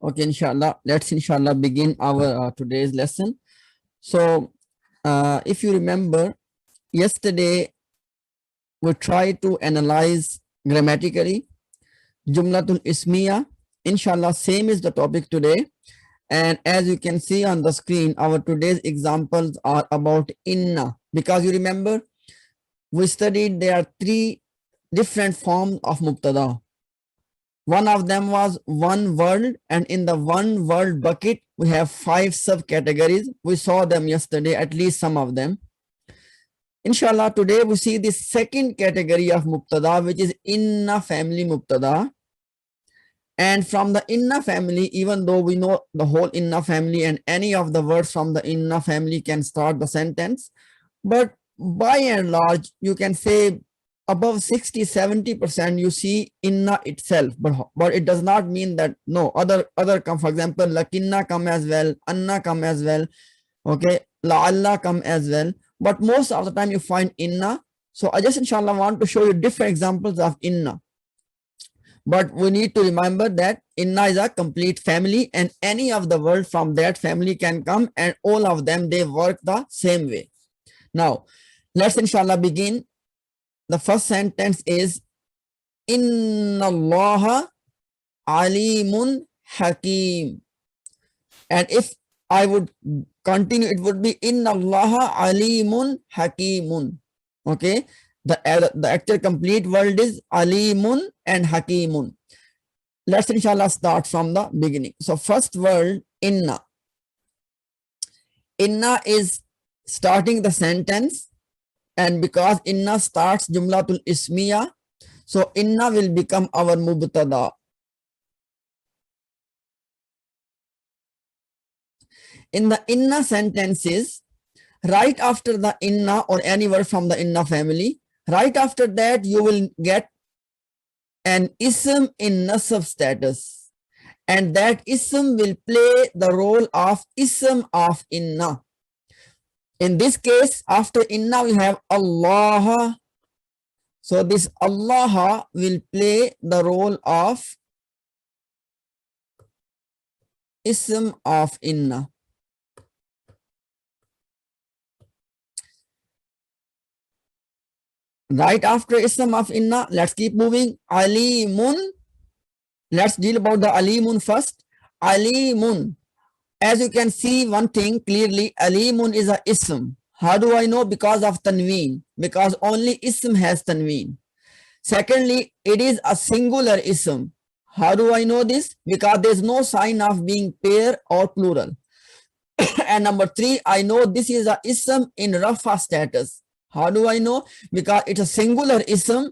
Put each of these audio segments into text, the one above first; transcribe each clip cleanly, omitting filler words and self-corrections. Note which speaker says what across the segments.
Speaker 1: Okay, inshallah. Let's inshallah begin our today's lesson. So, if you remember, yesterday we tried to analyze grammatically Jumlatul Ismiya. Inshallah, same is the topic today. And as you can see on the screen, our today's examples are about inna. Because you remember, we studied there are three different forms of mubtada. One of them was one world, and in the one world bucket, we have 5 subcategories. We saw them yesterday, at least some of them. Inshallah, today we see the second category of mubtada, which is inna family mubtada. And from the inna family, even though we know the whole inna family and any of the words from the inna family can start the sentence, but by and large, you can say above 60-70% you see inna itself, but it does not mean that no other come. For example, lakinna come as well, anna come as well, okay, la'alla come as well, but most of the time you find inna. So I just inshallah want to show you different examples of inna, but we need to remember that inna is a complete family and any of the words from that family can come, and all of them, they work the same way. Now let's inshallah begin. The first sentence is Inna Allaha Alimun Hakim. And if I would continue, it would be Inna Allaha Alimun Hakimun. Okay, the actual complete word is Alimun and Hakimun. Let's inshallah start from the beginning. So first word, Inna. Inna is starting the sentence. And because inna starts Jumlatul Ismiya, so inna will become our mubtada. In the inna sentences, right after the inna or any word from the inna family, right after that you will get an ism in nasab status. And that ism will play the role of ism of inna. In this case, after inna we have Allah. So this Allah will play the role of ism of inna. Right after ism of inna, let's keep moving. Alimun. Let's deal about the alimun first. Alimun. As you can see one thing clearly, alimun is a ism. How do I know? Because of tanween. Because only ism has tanween. Secondly, it is a singular ism. How do I know this? Because there is no sign of being pair or plural. And number 3, I know this is a ism in rafa status. How do I know? Because it's a singular ism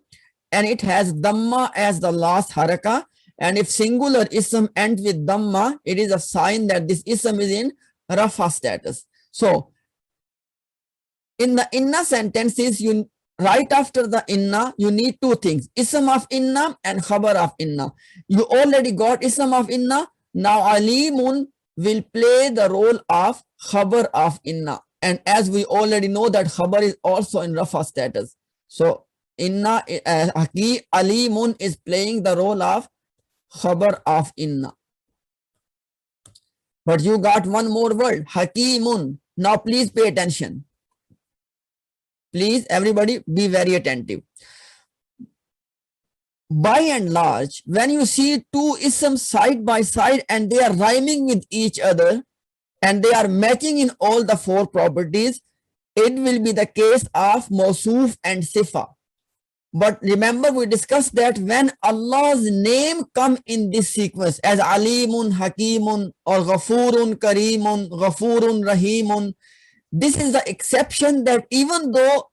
Speaker 1: and it has dhamma as the last haraka. And if singular ism ends with dhamma, it is a sign that this ism is in rafa status. So in the inna sentences, you right after the inna, you need 2 things: ism of inna and khabar of inna. You already got ism of inna. Now alimun will play the role of khabar of inna. And as we already know that khabar is also in rafa status. So inna alimun is playing the role of khabar of inna. But you got one more word, hakimun. Now please pay attention. Please everybody be very attentive. By and large, when you see 2 isms side by side and they are rhyming with each other and they are matching in all the 4 properties, it will be the case of Mawsuf and Sifa. But remember, we discussed that when Allah's name come in this sequence as Alimun, Hakimun, or Ghafurun, Kareemun, Ghafurun, Rahimun, this is the exception that even though,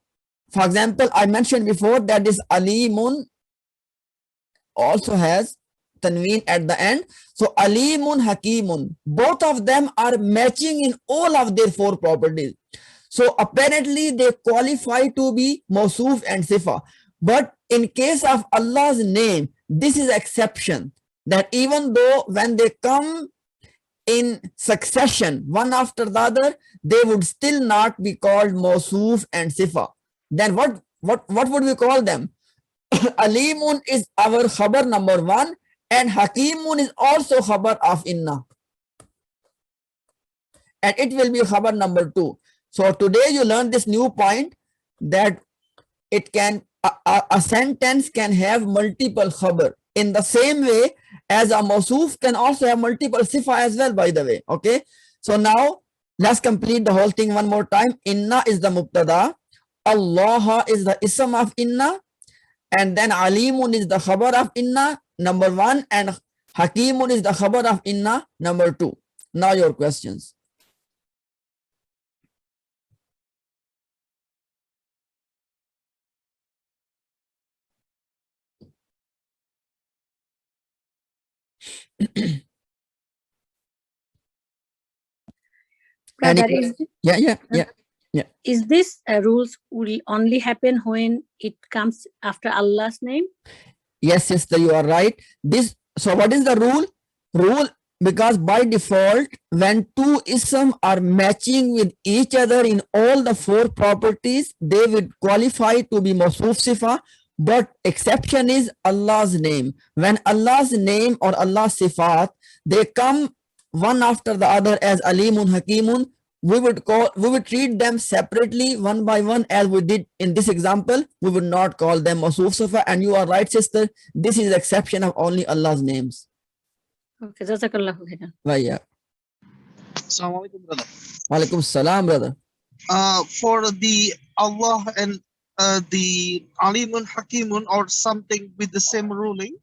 Speaker 1: for example, I mentioned before that this Alimun also has tanween at the end. So Alimun, Hakimun, both of them are matching in all of their 4 properties. So apparently they qualify to be Mawsuf and Sifa. But in case of Allah's name, this is exception, that even though when they come in succession, one after the other, they would still not be called Mawsuf and Sifa. Then what would we call them? Alimun is our khabar number 1 And Hakimun is also khabar of inna. And it will be khabar number 2. So today you learn this new point that it can a sentence can have multiple khabar in the same way as a mawsuf can also have multiple sifa as well, by the way. Okay, so now let's complete the whole thing one more time. Inna is the mubtada, Allah is the ism of inna, and then alimun is the khabar of inna, number 1, and hakimun is the khabar of inna, number 2. Now your questions.
Speaker 2: Brother,
Speaker 1: Is
Speaker 2: this rules will only happen when it comes after Allah's name?
Speaker 1: Yes, sister, you are right. So what is the rule? Because by default, when two ism are matching with each other in all the 4 properties, they would qualify to be mawsuf sifa. But exception is Allah's name. When Allah's name or Allah's sifat, they come one after the other as alimun, hakimun, we would treat them separately one by one as we did in this example. We would not call them mawsuf sifa. And you are right, sister, this is the exception of only Allah's names.
Speaker 2: Okay, jazakallahu khairan.
Speaker 1: Yeah.
Speaker 3: Assalamu alaikum, brother.
Speaker 1: Walaikum salam, brother.
Speaker 3: For the Allah and the alimun, hakimun, or something with the same ruling,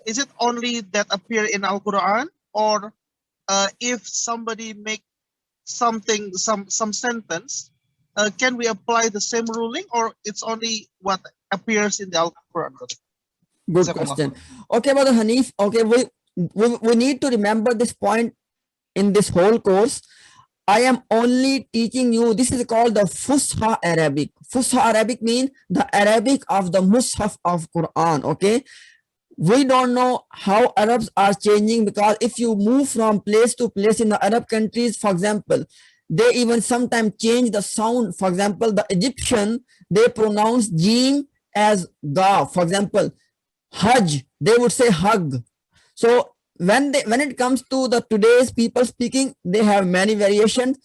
Speaker 3: is it only that appear in Al-Quran, or if somebody make something, some sentence, can we apply the same ruling, or it's only what appears in the Al-Quran?
Speaker 1: Good question. Okay, brother Hanif. Okay, we need to remember this point in this whole course. I am only teaching you, this is called the Fusha Arabic. Fusha Arabic means the Arabic of the Mus'haf of Quran. Okay, we don't know how Arabs are changing, because if you move from place to place in the Arab countries, for example, they even sometimes change the sound. For example, the Egyptian, they pronounce jim as ga. For example, hajj, they would say hug. So when it comes to the today's people speaking, they have many variations.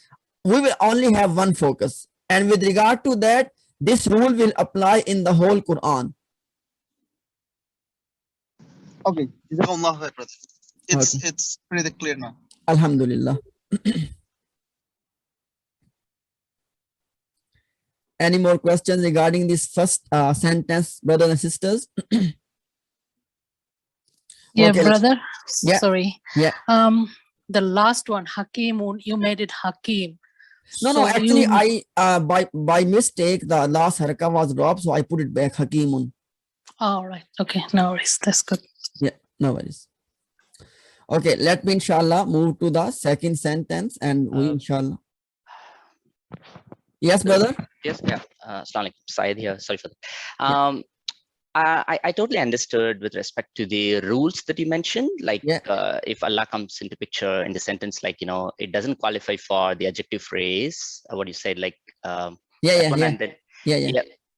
Speaker 1: We will only have one focus, and with regard to that, this rule will apply in the whole Quran.
Speaker 3: Okay, it's pretty clear now.
Speaker 1: Alhamdulillah. Any more questions regarding this first sentence, brothers and sisters?
Speaker 4: Yeah,
Speaker 1: Okay,
Speaker 4: brother.
Speaker 1: Yeah.
Speaker 4: Sorry.
Speaker 1: Yeah.
Speaker 4: The last one, Hakimun, you made it Hakim.
Speaker 1: No,
Speaker 4: So
Speaker 1: actually,
Speaker 4: you-
Speaker 1: I by mistake the last haraka was dropped, so I put it back Hakimun.
Speaker 4: All right. Okay. No worries. That's good.
Speaker 1: Yeah, no worries. Okay, let me inshallah move to the second sentence, and we inshallah. Yes, brother.
Speaker 5: Yes, yeah. Assalamu alaikum. Syed here. Sorry for that. I totally understood with respect to the rules that you mentioned, like if Allah comes into picture in the sentence, like, it doesn't qualify for the adjective phrase, what you said, like,
Speaker 1: Yeah.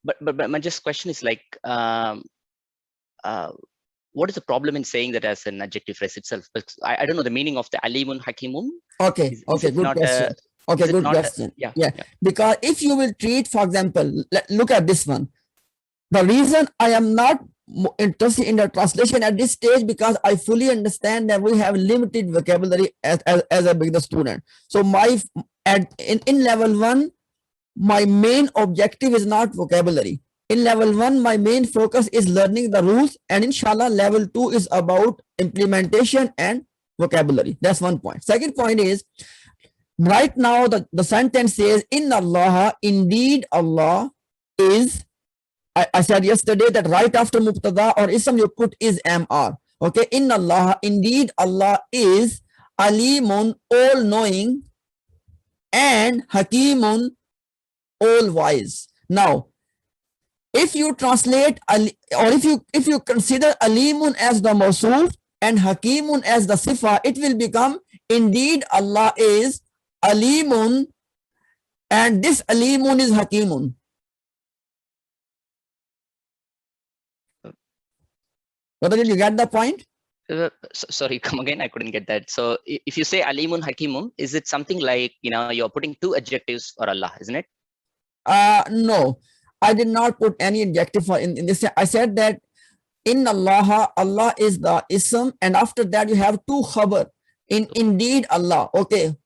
Speaker 5: But my just question is like, what is the problem in saying that as an adjective phrase itself? Because I don't know the meaning of the alimun hakimun.
Speaker 1: Okay, good question. Good question. Yeah. Because if you will treat, for example, look at this one. The reason I am not interested in the translation at this stage, because I fully understand that we have limited vocabulary as a beginner student. So in level 1, my main objective is not vocabulary. In level 1, my main focus is learning the rules, and inshallah level 2 is about implementation and vocabulary. That's one point. Second point is, right now the sentence says, Inna Allah, indeed Allah is, I said yesterday that right after mubtada or ism you put is MR. Okay, Inna Allah, indeed Allah is alimun, all knowing, and hakimun, all wise. Now, if you translate or if you consider alimun as the mawsuf and hakimun as the sifa, it will become indeed Allah is alimun, and this alimun is hakimun. Brother, did you get the point?
Speaker 5: Sorry, come again. I couldn't get that. So if you say Alimun Hakimun, is it something like, you're putting two adjectives for Allah, isn't it?
Speaker 1: No, I did not put any adjective for in this. I said that in Allah, Allah is the ism, and after that you have two khabar. Indeed Allah. Okay.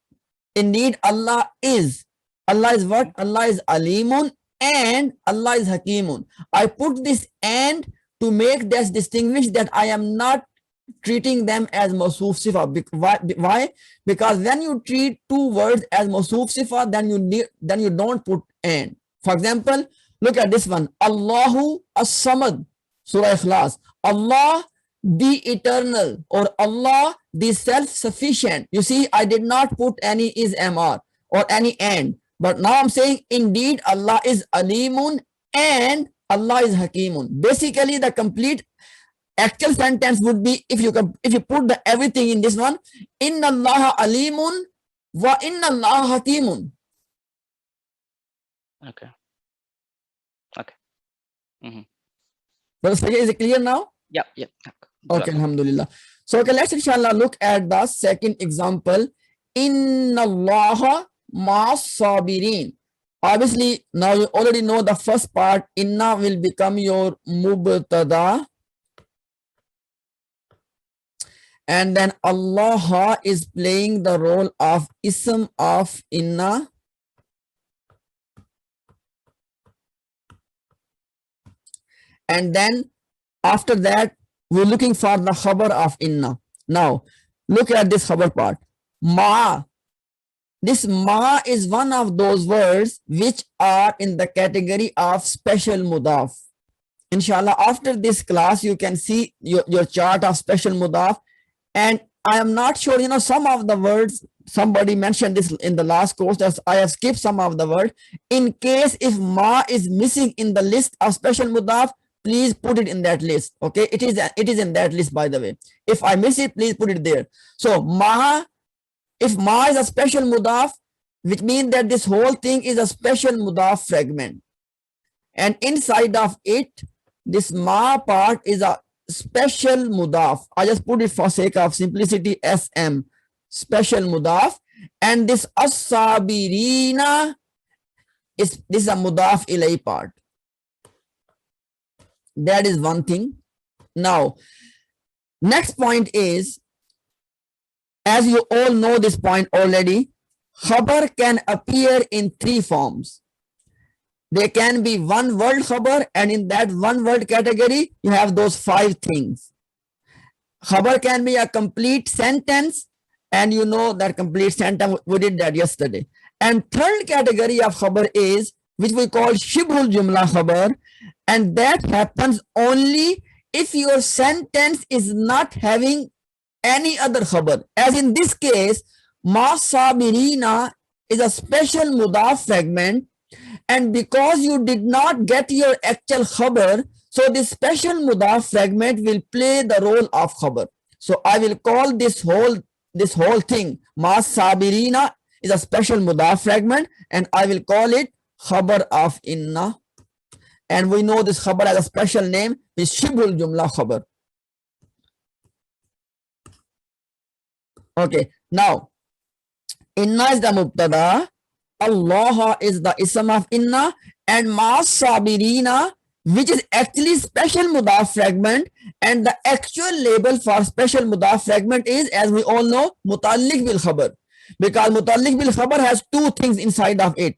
Speaker 1: Indeed Allah is. Allah is what? Allah is Alimun and Allah is Hakimun. I put this and to make this distinguish that I am not treating them as mawsuf sifa. Why? Because when you treat two words as mawsuf sifa, then you don't put and. For example, look at this one. Allahu as-samad, Surah Ikhlas. Allah the eternal, or Allah the self-sufficient. You see, I did not put any is mr or any and, but now I'm saying indeed Allah is Alimun and Allah is Hakimun. Basically, the complete actual sentence would be, if you put the everything in this one, Inna Allah Alimun wa Inna Allah Hakimun.
Speaker 5: Okay. Okay. Mm-hmm.
Speaker 1: But is it clear now?
Speaker 5: Yep.
Speaker 1: Okay, alhamdulillah. So okay, let's inshallah look at the second example. Inna Allah ma'as sabirin. Obviously, now you already know the first part. Inna will become your mubtada. And then Allah is playing the role of ism of inna. And then after that, we're looking for the khabar of inna. Now, look at this khabar part. Ma. This ma is one of those words which are in the category of special mudaf. Inshallah, after this class, you can see your chart of special mudaf. And I am not sure, some of the words, somebody mentioned this in the last course, that I have skipped some of the words. In case if ma is missing in the list of special mudaf, please put it in that list. Okay, it is in that list, by the way. If I miss it, please put it there. So ma, if ma is a special mudaf, which means that this whole thing is a special mudaf fragment, and inside of it, this ma part is a special mudaf. I just put it for sake of simplicity, SM, special mudaf, and this as-sabirina this is a mudaf ilay part. That is one thing. Now, next point is, as you all know this point already, khabar can appear in three forms. There can be one word khabar, and in that one word category, you have those 5 things. Khabar can be a complete sentence, and you know that complete sentence, we did that yesterday. And third category of khabar is, which we call shibhul jumla khabar, and that happens only if your sentence is not having any other khabar. As in this case, ma sabirina is a special mudaf fragment, and because you did not get your actual khabar, so this special mudaf fragment will play the role of khabar. So I will call this whole thing, ma sabirina is a special mudaf fragment, and I will call it khabar of inna. And we know this khabar has a special name, is shibhul jumla khabar. Okay, now inna is the mubtada, Allah is the ism of inna, and ma sabirina, which is actually special mudaf fragment, and the actual label for special mudaf fragment is, as we all know, mutalliq bil khabar, because mutalliq bil khabar has 2 things inside of it: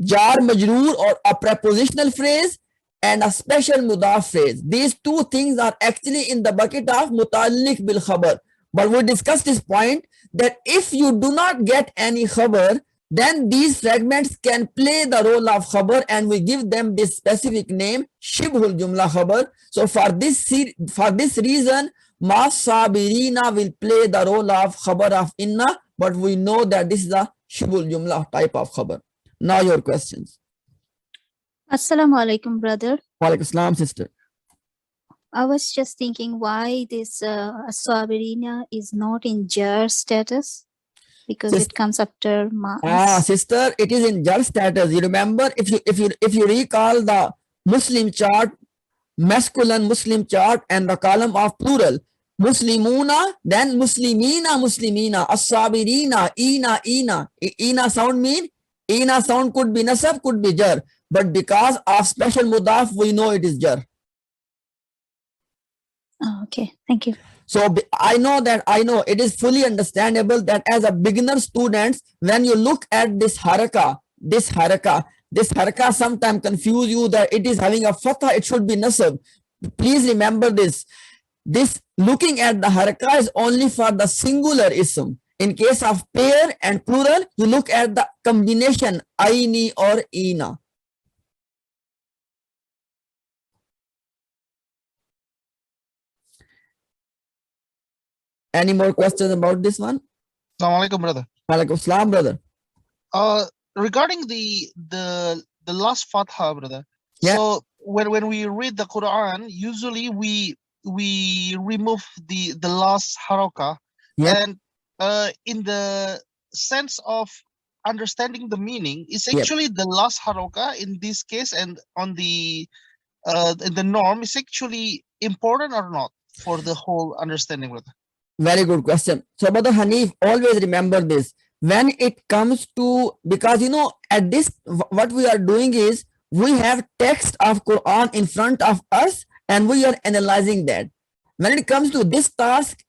Speaker 1: jar majroor, or a prepositional phrase, and a special mudaf phrase. These 2 things are actually in the bucket of mutalliq bil khabar. But we discussed this point that if you do not get any khabar, then these fragments can play the role of khabar, and we give them this specific name, shibhul jumla khabar. So for this reason, ma sabirina will play the role of khabar of inna, but we know that this is a shibhul jumla type of khabar. Now your questions.
Speaker 6: Assalamu alaikum, brother.
Speaker 1: Wa alaikum assalam, sister.
Speaker 6: I was just thinking why this Aswabirina is not in jar status, because it comes after ma.
Speaker 1: Sister, it is in jar status. You remember, if you recall the Muslim chart, masculine Muslim chart, and the column of plural, Muslimuna, then muslimina, muslimina, as-sabirina, ina, ina. Ina sound mean? Ina sound could be nasab, could be jar. But because of special mudaf, we know it is jar.
Speaker 6: Oh, okay, thank you.
Speaker 1: So I know it is fully understandable that as a beginner students, when you look at this haraka sometimes confuse you that it is having a fatha, it should be nasab. Please remember this. This looking at the haraka is only for the singular ism. In case of pair and plural, you look at the combination aini or ina. Any more questions about this one?
Speaker 3: Assalamu alaikum, brother.
Speaker 1: Walaikum salam, brother.
Speaker 3: Regarding the last fatha, brother.
Speaker 1: Yeah.
Speaker 3: So when we read the Quran, usually we remove the last haraka.
Speaker 1: Yep.
Speaker 3: And in the sense of understanding the meaning, is
Speaker 1: Yep.
Speaker 3: actually the last haraka in this case, and on the norm is actually important or not for the whole understanding, brother?
Speaker 1: Very good question. So, Brother Hanif, always remember this. When it comes to, because at this, what we are doing is, we have text of Quran in front of us and we are analyzing that. When it comes to this task,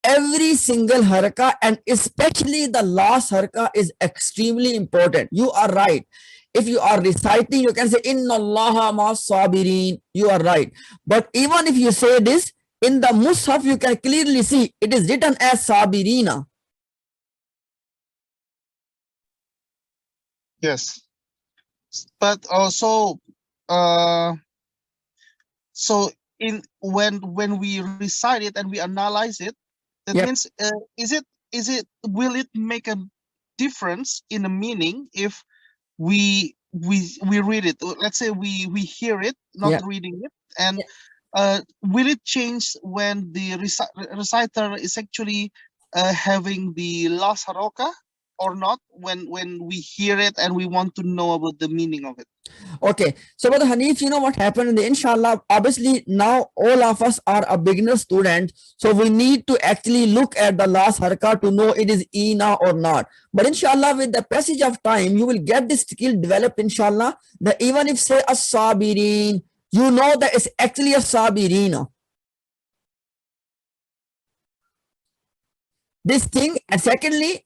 Speaker 1: every single haraka and especially the last haraka is extremely important. You are right. If you are reciting, you can say, Inna Allaha ma'as sabirin. You are right. But even if you say this, in the Mus'haf, you can clearly see it is written as Sabirina.
Speaker 3: Yes. But also, so when we recite it and we analyze it, that
Speaker 1: Yep.
Speaker 3: means will it make a difference in the meaning if we read it? Let's say we hear it, not
Speaker 1: Yep.
Speaker 3: reading it, and will it change when the reciter is actually having the last haraka or not, when we hear it and we want to know about the meaning of it?
Speaker 1: Okay, so Brother Hanif, you know what happened in the inshallah, obviously now all of us are a beginner student, so we need to actually look at the last haraka to know it is ina or not. But inshallah, with the passage of time, you will get this skill developed, inshallah, that even if say as-sabirin, you know that it's actually a sabirina. This thing, and secondly,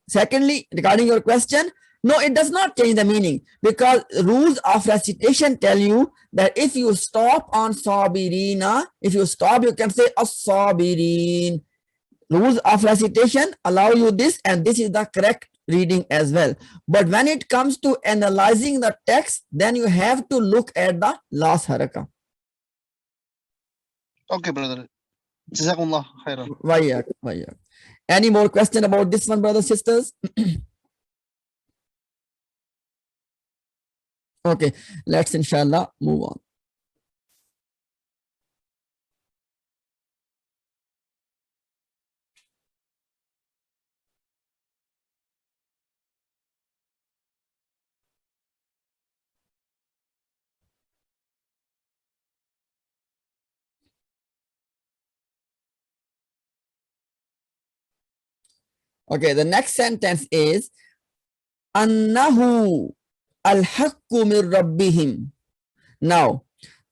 Speaker 1: regarding your question, no, it does not change the meaning, because rules of recitation tell you that if you stop on sabirina, if you stop, you can say as-sabirin. Rules of recitation allow you this, and this is the correct reading as well. But when it comes to analyzing the text, then you have to look at the last haraka.
Speaker 3: Okay, brother. Jazakumullah khairan.
Speaker 1: Wayak. Any more question about this one, brothers, sisters? Okay, let's inshallah move on. Okay, the next sentence is Annahu al-haqqu min rabbihim. Now,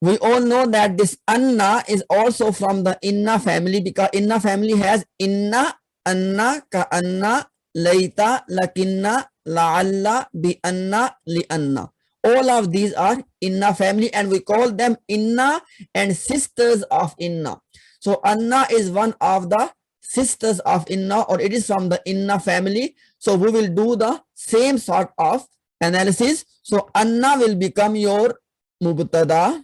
Speaker 1: we all know that this anna is also from the inna family, because inna family has inna, anna, ka anna, laita, lakinna, la'alla, bi anna, li anna. All of these are inna family, and we call them inna and sisters of inna. So anna is one of the sisters of inna, or it is from the inna family. So we will do the same sort of analysis. So anna will become your mubtada,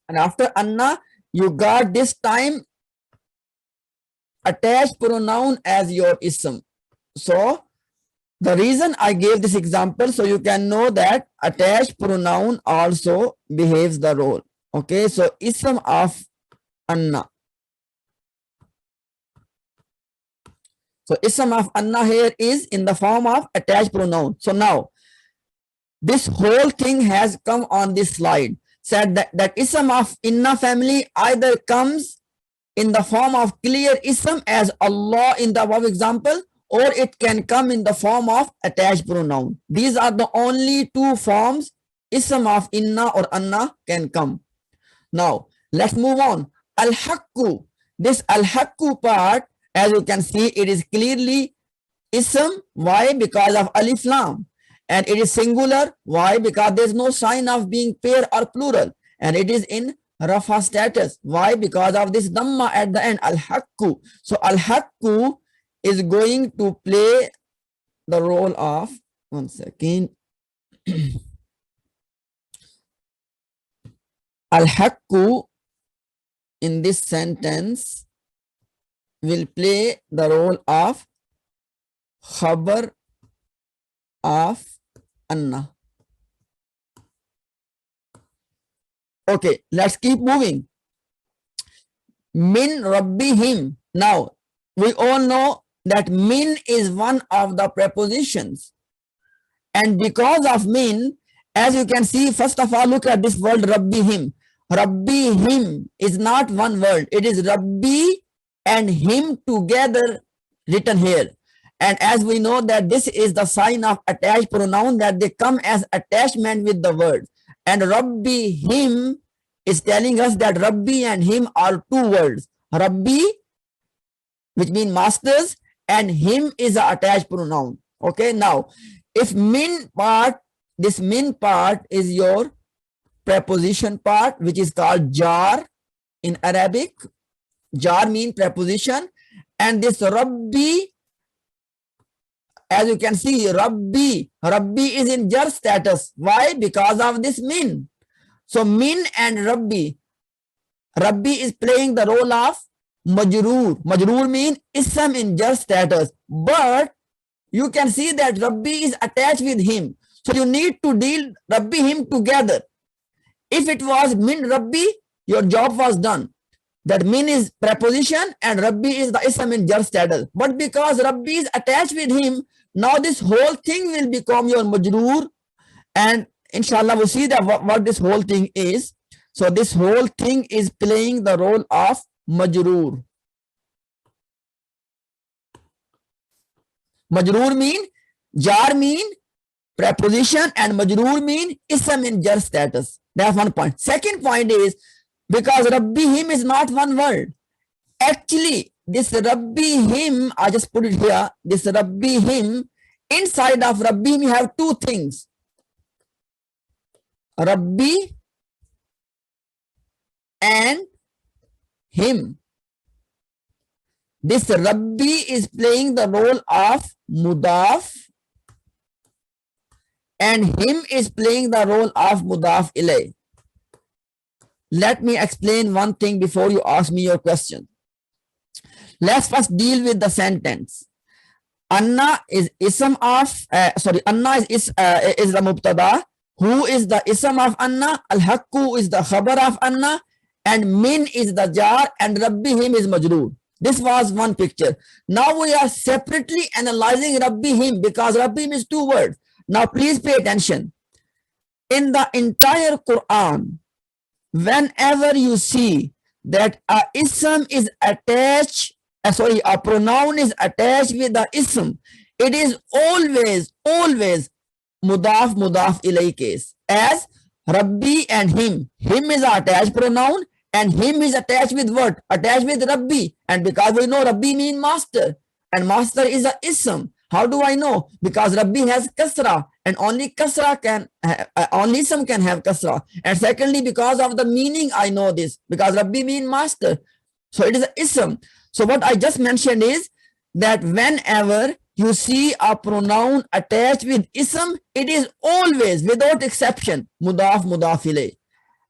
Speaker 1: and after anna you got this time attached pronoun as your ism. So the reason I gave this example, so you can know that attached pronoun also behaves the role. Okay, so ism of anna. So ism of anna here is in the form of attached pronoun. So now this whole thing has come on this slide. said that ism of inna family either comes in the form of clear ism as Allah in the above example, or it can come in the form of attached pronoun. These are the only two forms ism of inna or anna can come. Now, let's move on. Al-Hakku. This Al-Hakku part, as you can see, it is clearly ism. Why? Because of alif lam. And it is singular. Why? Because there is no sign of being pair or plural. And it is in rafa status. Why? Because of this dhamma at the end. Al-Hakku. So Al-Hakku is going to play the role of, one second. Al-Hakku in this sentence will play the role of khabar of anna. Okay, let's keep moving. Min rabbihim. Now, we all know that min is one of the prepositions. And because of min, as you can see, first of all, look at this word rabbihim. Rabbihim is not one word. It is Rabbi and him together written here. And as we know that this is the sign of attached pronoun, that they come as attachment with the word. And Rabbi him is telling us that Rabbi and him are two words. Rabbi, which means masters, and him is an attached pronoun. Okay, now if min part, this min part is your preposition part, which is called jar in Arabic. Jar means preposition. And this Rabbi, as you can see, Rabbi is in jar status. Why? Because of this min. So min and Rabbi is playing the role of majroor. Majroor means ism in jar status. But you can see that Rabbi is attached with him. So you need to deal Rabbi him together. If it was min Rabbi, your job was done. That min is preposition and Rabbi is the ism in jar status. But because Rabbi is attached with him, now this whole thing will become your majroor. And inshallah, we'll see that what this whole thing is. So this whole thing is playing the role of majroor. Majroor mean, jar mean preposition, and majroor mean ism in jar status. That's one point. Second point is, because Rabbi him is not one word. Actually, this Rabbi him, I just put it here, this Rabbi him, inside of Rabbi him you have two things. Rabbi and him. This Rabbi is playing the role of mudaf, and him is playing the role of mudaf ilay. Let me explain one thing before you ask me your question. Let's first deal with the sentence. Anna is ism of, Anna is the mubtada. Who is the ism of Anna? Al-Hakku is the khabar of Anna, and min is the jar, and Rabbi him is majroor. This was one picture. Now we are separately analyzing Rabbi him, because Rabbi him is two words. Now please pay attention. In the entire Quran, whenever you see that a ism is attached, a pronoun is attached with the ism, it is always mudaf ilay case. As Rabbi and him. Him is an attached pronoun, and him is attached with what? Attached with Rabbi. And because we know Rabbi means master, and master is a ism. How do I know? Because Rabbi has kasra, and only kasra can, only ism can have kasra. And secondly, because of the meaning, I know this, because Rabbi means master. So it is an ism. So what I just mentioned is that whenever you see a pronoun attached with ism, it is always, without exception, mudaf ilay.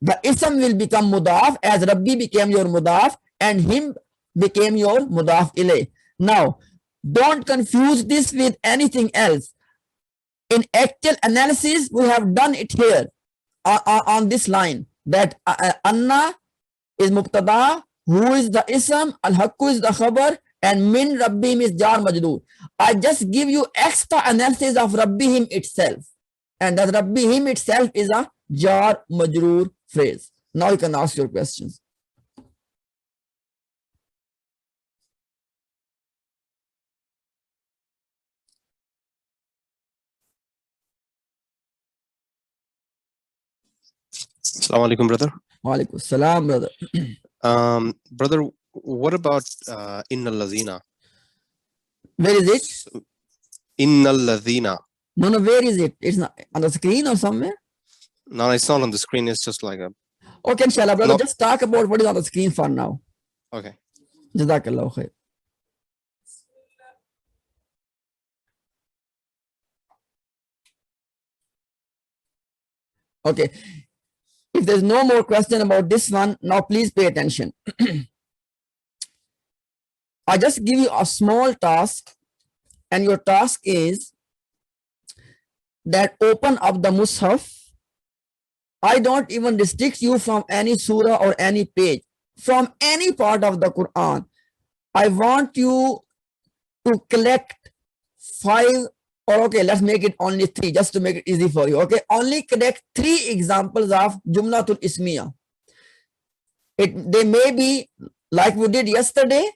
Speaker 1: The ism will become mudaf, as Rabbi became your mudaf and him became your mudaf ilay. Now, don't confuse this with anything else. In actual analysis, we have done it here on this line, that Anna is mubtada, who is the ism, al-Hakku is the khabar, and min Rabbihim is jar majroor. I just give you extra analysis of Rabbihim itself, and that Rabbihim itself is a jar majroor phrase. Now you can ask your questions.
Speaker 7: Assalamu alaikum, brother.
Speaker 1: Walaikum salam, brother.
Speaker 7: Brother, what about innal ladhina?
Speaker 1: Where is it?
Speaker 7: Innal ladhina.
Speaker 1: No, where is it? It's not on the screen or somewhere?
Speaker 7: No, it's not on the screen. It's just like a.
Speaker 1: Okay, inshallah, brother.
Speaker 7: No.
Speaker 1: Just talk about what is on the screen for now.
Speaker 7: Okay.
Speaker 1: Jazakallah khair. Okay. If there's no more question about this one, now please pay attention. I just give you a small task, and your task is that open up the Mus'haf. I don't even restrict you from any surah or any page, from any part of the Quran. I want you to collect 5, or okay, let's make it only 3 just to make it easy for you. Okay, only collect 3 examples of Jumlatul Ismiya. They may be like we did yesterday,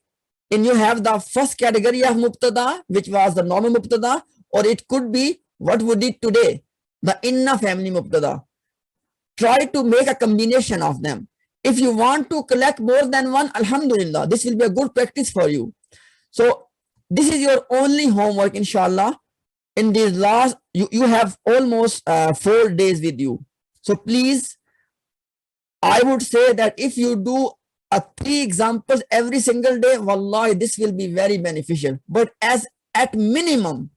Speaker 1: and you have the first category of Mubtada, which was the normal Mubtada, or it could be what we did today, the Inna family Mubtada. Try to make a combination of them. If you want to collect more than one, alhamdulillah, this will be a good practice for you. So this is your only homework, inshallah. In these last, you have almost 4 days with you. So please, I would say that if you do 3 examples every single day, wallahi, this will be very beneficial. But as at minimum,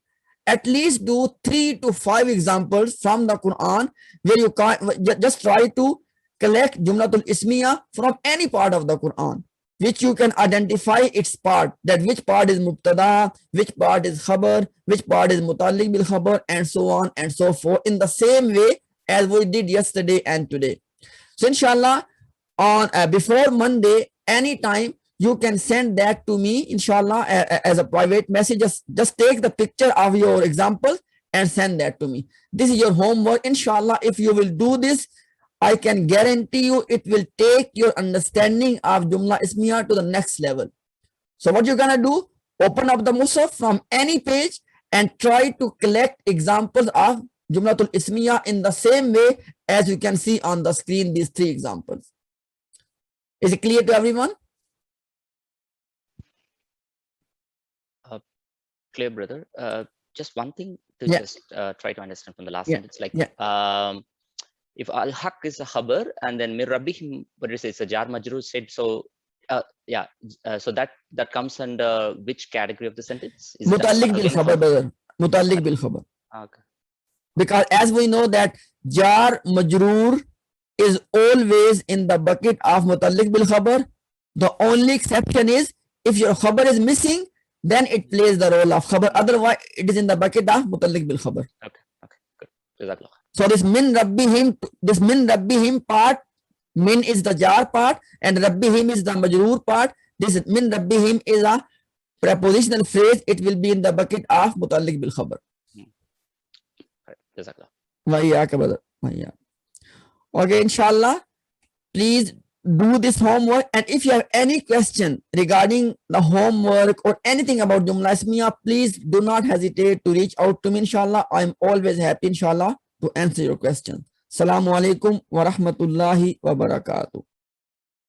Speaker 1: at least do 3 to 5 examples from the Quran, where you can just try to collect Jumlatul Ismiya from any part of the Quran, which you can identify its part, that which part is Mubtada, which part is Khabar, which part is Muta'alliq bil Khabar, and so on and so forth, in the same way as we did yesterday and today. So inshallah, on before Monday, anytime, you can send that to me, inshallah, as a private message. Just take the picture of your example and send that to me. This is your homework. Inshallah, if you will do this, I can guarantee you it will take your understanding of Jumla Ismiya to the next level. So what you're gonna do, open up the Mus'haf from any page and try to collect examples of Jumlatul Ismiya in the same way as you can see on the screen, these 3 examples. Is it clear to everyone?
Speaker 5: Clear, brother. Just one thing to
Speaker 1: Yeah.
Speaker 5: just try to understand from the last
Speaker 1: Yeah.
Speaker 5: sentence, like
Speaker 1: Yeah.
Speaker 5: if al-haq is a khabar and then mir rabbihim, what is it, it's a jar majroor said, so so that comes under which category of the sentence? Is it
Speaker 1: Muta'alliq bil
Speaker 5: again
Speaker 1: Khabar, brother. Muta'alliq bil Khabar.
Speaker 5: Okay.
Speaker 1: Because as we know that jar majroor is always in the bucket of Muta'alliq bil Khabar. The only exception is if your Khabar is missing, then it plays the role of Khabar. Otherwise, it is in the bucket of Muta'alliq bil Khabar.
Speaker 5: Okay, good. Jazakallah.
Speaker 1: So this min rabbihim part, min is the jar part and rabbihim is the majroor part. This min rabbihim is a prepositional phrase. It will be in the bucket of Muta'alliq bil Khabar.
Speaker 5: Jazakallah.
Speaker 1: Waiyaka, brother. Waiyaka. Okay, inshallah, please do this homework. And if you have any question regarding the homework or anything about Jumla Ismiya, please do not hesitate to reach out to me, inshallah. I'm always happy, inshallah, to answer your question. Assalamu alaikum wa rahmatullahi wa barakatuh.